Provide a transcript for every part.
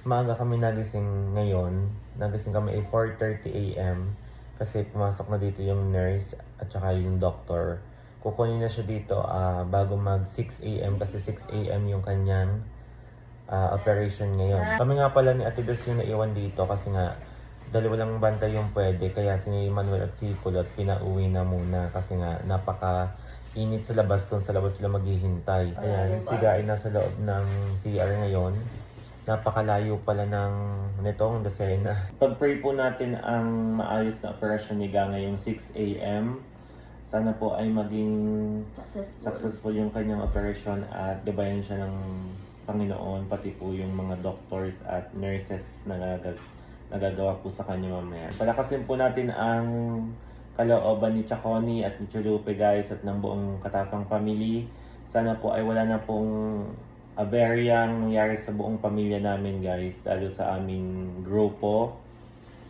Maaga kami nagising ngayon. Nagising kami ay 4:30 AM kasi pumasok na dito yung nurse at saka yung doctor. Kukunin na siya dito bago mag 6 AM kasi 6 AM yung kanyang operation ngayon. Kami nga pala ni Ate Des yung naiwan dito kasi nga dalawa lang bantay yung pwede kaya si Manuel at si Kulot pinauwi na muna kasi nga napaka init sa labas kung sa labas sila maghihintay. Ayan, si Guy ay nasa loob ng CR ngayon. Napakalayo pala nitong dosena. Pag-pray po natin ang maayos na operasyon ni Ga ngayong 6 AM. Sana po ay maging successful yung kanyang operasyon at gabayan siya ng Panginoon, pati po yung mga doctors at nurses na nagagawa po sa kanya mamaya. Palakasin po natin ang kalooban ni Chaconi at ni Chulupe guys at ng buong Katapang family. Sana po ay wala na pong aberyang nangyari sa buong pamilya namin guys, lalo sa aming grupo.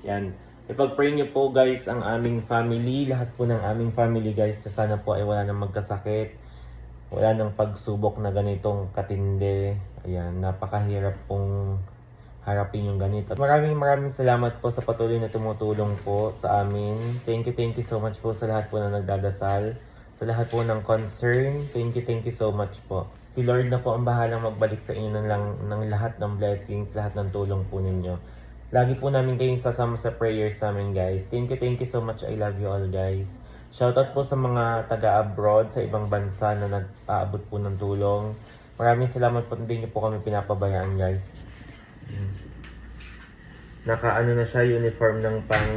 Yan. Ipag-pray niyo po guys ang aming family, lahat po ng aming family guys, na sana po ay wala nang magkasakit, wala nang pagsubok na ganitong katindi. Ayan, napakahirap pong harapin yung ganito. Maraming salamat po sa patuloy na tumutulong po sa amin. Thank you so much po sa lahat po na nagdadasal, sa lahat po ng concern. Thank you so much po. Si Lord na po ang bahalang magbalik sa inyo ng lahat ng blessings, lahat ng tulong po ninyo. Lagi po namin kayong sasama sa prayers namin guys. Thank you so much. I love you all guys. Shoutout po sa mga taga-abroad, sa ibang bansa na nag-aabot po ng tulong. Maraming salamat po, hindi niyo po kami pinapabayaan guys. Naka-ano na siya, uniform ng pang...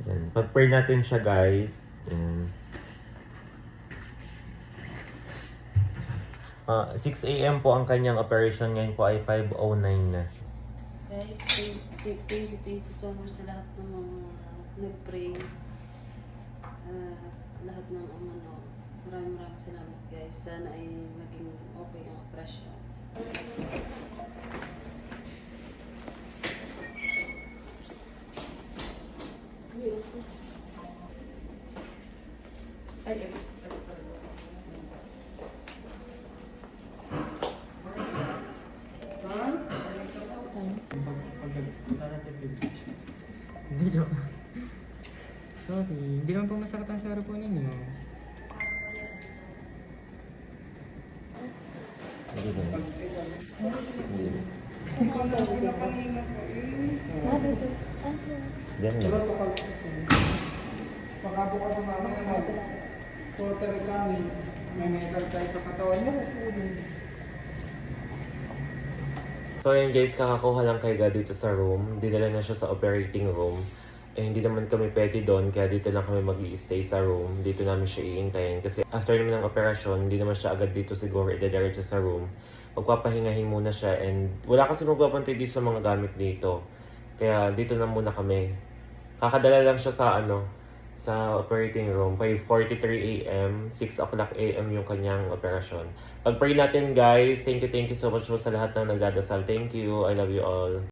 Yan. Pag-pray natin siya guys. Yan. 6 AM po ang kanyang operation, ngayon po ay 5:09 na. Guys, thank you so much sa lahat ng mga nag-pray. Lahat ng maraming salamat guys. Sana ay maging okay ang operasyon. Video. Sorry, hindi naman po masakit ang share po ninyo. Hindi na. Hindi na. Diyan na. Pagkabukas sa mamaya sabi, quarter kami, may metal tayo sa katawan mo. So yun guys, kakakuha lang kay Ga dito sa room. Dinala na siya sa operating room. Eh hindi naman kami pwede doon, kaya dito lang kami mag-i-stay sa room. Dito namin siya iintayin. Kasi after naman ng operasyon, hindi naman siya agad dito siguro idediretso sa room. Magpapahingahin muna siya and wala kasi magpapantay dito sa mga gamit dito. Kaya dito na muna kami. Kakadala lang siya sa operating room. 5:43 AM, 6 o'clock AM yung kanyang operasyon. Pag-pray natin guys, thank you so much po sa lahat ng nagdadasal. Thank you, I love you all.